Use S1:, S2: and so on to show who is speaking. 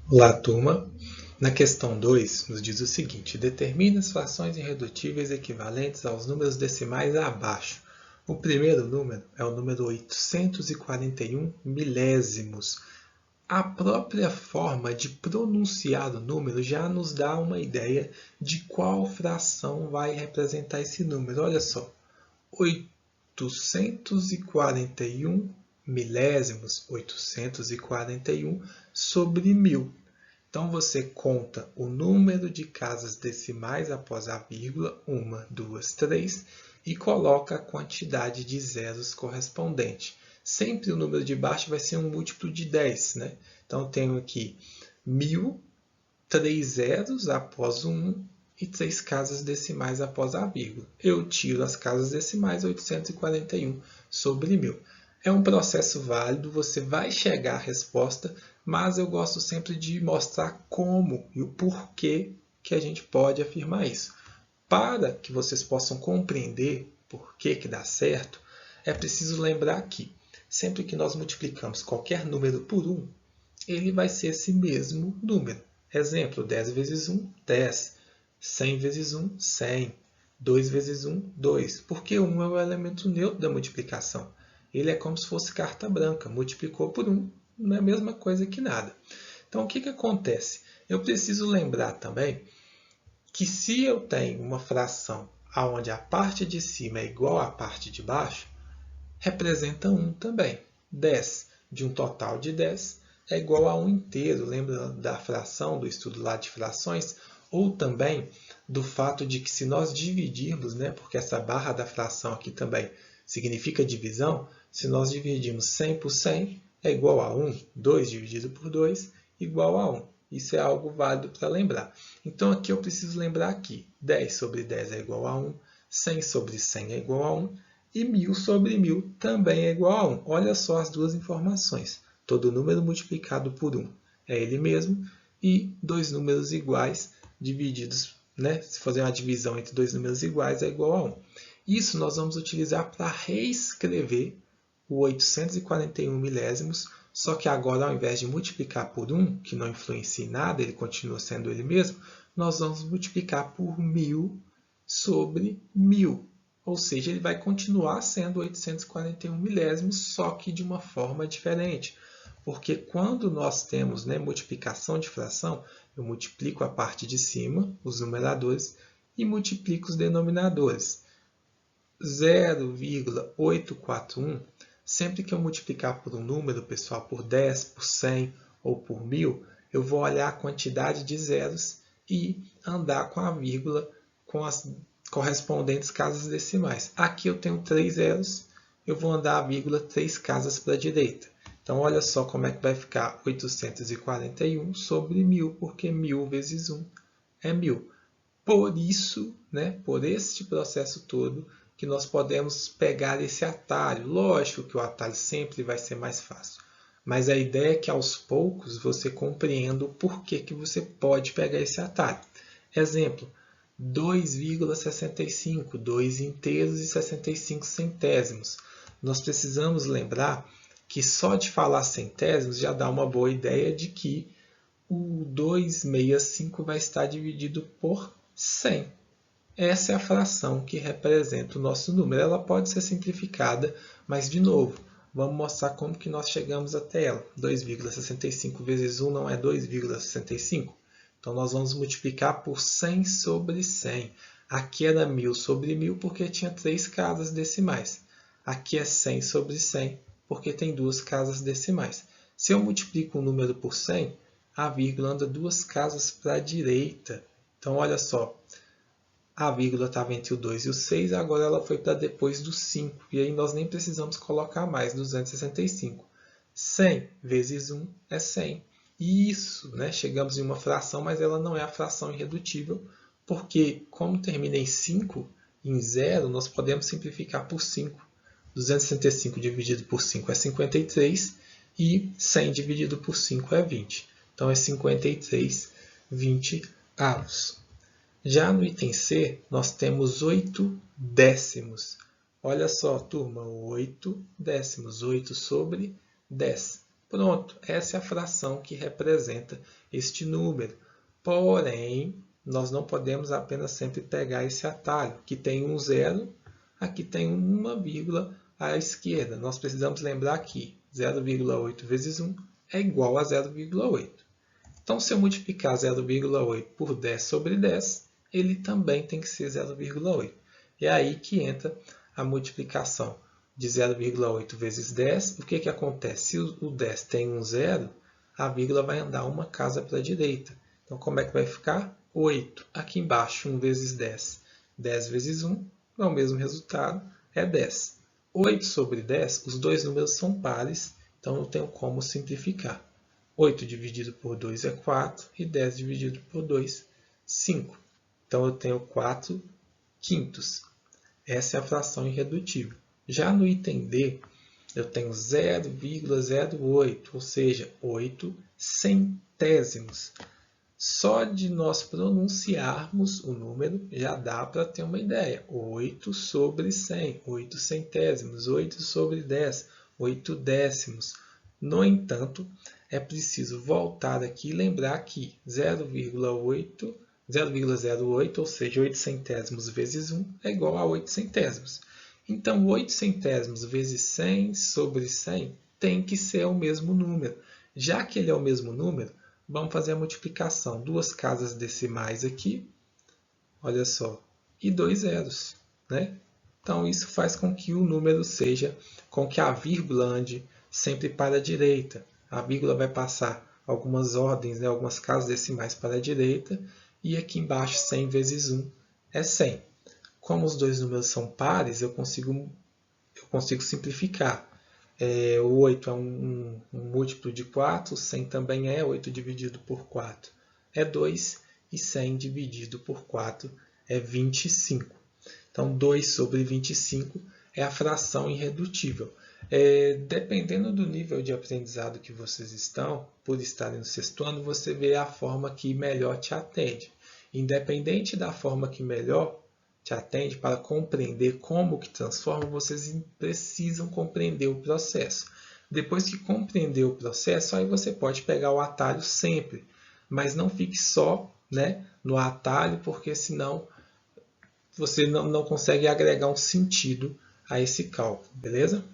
S1: Olá, turma. Na questão 2, nos diz o seguinte: determine as frações irredutíveis equivalentes aos números decimais abaixo. O primeiro número é o número 841 milésimos. A própria forma de pronunciar o número já nos dá uma ideia de qual fração vai representar esse número. Olha só, 841 milésimos, 841 sobre 1000. Então, você conta o número de casas decimais após a vírgula, 1, 2, 3, e coloca a quantidade de zeros correspondente. Sempre o número de baixo vai ser um múltiplo de 10, né? Então, eu tenho aqui 1000, 3 zeros após o 1 e 3 casas decimais após a vírgula. Eu tiro as casas decimais, 841 sobre 1000. É um processo válido, você vai chegar à resposta, mas eu gosto sempre de mostrar como e o porquê que a gente pode afirmar isso. Para que vocês possam compreender por que dá certo, é preciso lembrar que sempre que nós multiplicamos qualquer número por 1, ele vai ser esse mesmo número. Exemplo, 10 vezes 1, 10. 100 vezes 1, 100. 2 vezes 1, 2. Porque 1 é o elemento neutro da multiplicação. Ele é como se fosse carta branca. Multiplicou por 1, não é a mesma coisa que nada. Então, o que acontece? Eu preciso lembrar também que se eu tenho uma fração onde a parte de cima é igual à parte de baixo, representa 1 também. 10 de um total de 10 é igual a 1 inteiro. Lembra da fração, do estudo lá de frações? Ou também do fato de que se nós dividirmos, né, porque essa barra da fração aqui também significa divisão, se nós dividirmos 100 por 100, é igual a 1. 2 dividido por 2, igual a 1. Isso é algo válido para lembrar. Então, aqui eu preciso lembrar que 10 sobre 10 é igual a 1, 100 sobre 100 é igual a 1, e 1000 sobre 1000 também é igual a 1. Olha só as duas informações. Todo número multiplicado por 1 é ele mesmo, e dois números iguais divididos, né? Se fazer uma divisão entre dois números iguais, é igual a 1. Isso nós vamos utilizar para reescrever o 841 milésimos, só que agora, ao invés de multiplicar por 1, que não influencia em nada, ele continua sendo ele mesmo, nós vamos multiplicar por 1000 sobre 1000. Ou seja, ele vai continuar sendo 841 milésimos, só que de uma forma diferente. Porque quando nós temos, né, multiplicação de fração, eu multiplico a parte de cima, os numeradores, e multiplico os denominadores. 0,841, sempre que eu multiplicar por um número, pessoal, por 10, por 100 ou por 1000, eu vou olhar a quantidade de zeros e andar com a vírgula com as correspondentes casas decimais. Aqui eu tenho 3 zeros, eu vou andar a vírgula 3 casas para a direita. Então, olha só como é que vai ficar 841 sobre 1000, porque 1000 vezes 1 é 1000. Por isso, né, por este processo todo, que nós podemos pegar esse atalho. Lógico que o atalho sempre vai ser mais fácil, mas a ideia é que aos poucos você compreenda o porquê que você pode pegar esse atalho. Exemplo, 2,65, 2 inteiros e 65 centésimos. Nós precisamos lembrar que só de falar centésimos já dá uma boa ideia de que o 265 vai estar dividido por 100. Essa é a fração que representa o nosso número. Ela pode ser simplificada, mas, de novo, vamos mostrar como que nós chegamos até ela. 2,65 vezes 1 não é 2,65? Então, nós vamos multiplicar por 100 sobre 100. Aqui era 1000 sobre 1000 porque tinha 3 casas decimais. Aqui é 100 sobre 100 porque tem 2 casas decimais. Se eu multiplico um número por 100, a vírgula anda 2 casas para a direita. Então, olha só, a vírgula estava entre o 2 e o 6, agora ela foi para depois do 5. E aí nós nem precisamos colocar mais, 265. 100 vezes 1 é 100. E isso, né, chegamos em uma fração, mas ela não é a fração irredutível, porque como termina em 5, em 0, nós podemos simplificar por 5. 265 dividido por 5 é 53 e 100 dividido por 5 é 20. Então, é 53 20avos. Já no item C, nós temos 8 décimos. Olha só, turma, 8 décimos, 8 sobre 10. Pronto, essa é a fração que representa este número. Porém, nós não podemos apenas sempre pegar esse atalho, que tem um zero, aqui tem uma vírgula à esquerda. Nós precisamos lembrar que 0,8 vezes 1 é igual a 0,8. Então, se eu multiplicar 0,8 por 10 sobre 10, ele também tem que ser 0,8. É aí que entra a multiplicação de 0,8 vezes 10. O que acontece? Se o 10 tem um zero, a vírgula vai andar uma casa para a direita. Então, como é que vai ficar? 8. Aqui embaixo, 1 vezes 10. 10 vezes 1 é o mesmo resultado, é 10. 8 sobre 10, os dois números são pares, então eu tenho como simplificar. 8 dividido por 2 é 4 e 10 dividido por 2, 5. Então eu tenho 4 quintos. Essa é a fração irredutível. Já no item D, eu tenho 0,08, ou seja, 8 centésimos. Só de nós pronunciarmos o número já dá para ter uma ideia. 8 sobre 100, 8 centésimos, 8 sobre 10, 8 décimos. No entanto, é preciso voltar aqui e lembrar que 0,08, ou seja, 8 centésimos vezes 1 é igual a 8 centésimos. Então, 8 centésimos vezes 100 sobre 100 tem que ser o mesmo número. Já que ele é o mesmo número, vamos fazer a multiplicação. Duas casas decimais aqui, olha só, e 2 zeros, né? Então, isso faz com que o número seja, com que a vírgula ande sempre para a direita. A vírgula vai passar algumas ordens, né, algumas casas decimais para a direita, e aqui embaixo 100 vezes 1 é 100. Como os dois números são pares, eu consigo simplificar. O 8 é um múltiplo de 4, 100 também é, 8 dividido por 4 é 2, e 100 dividido por 4 é 25. Então, 2 sobre 25 é a fração irredutível. Dependendo do nível de aprendizado que vocês estão, por estarem no sexto ano, você vê a forma que melhor te atende. Independente da forma que melhor te atende, para compreender como que transforma, vocês precisam compreender o processo. Depois que compreender o processo, aí você pode pegar o atalho sempre, mas não fique só, né, no atalho, porque senão você não consegue agregar um sentido a esse cálculo, beleza?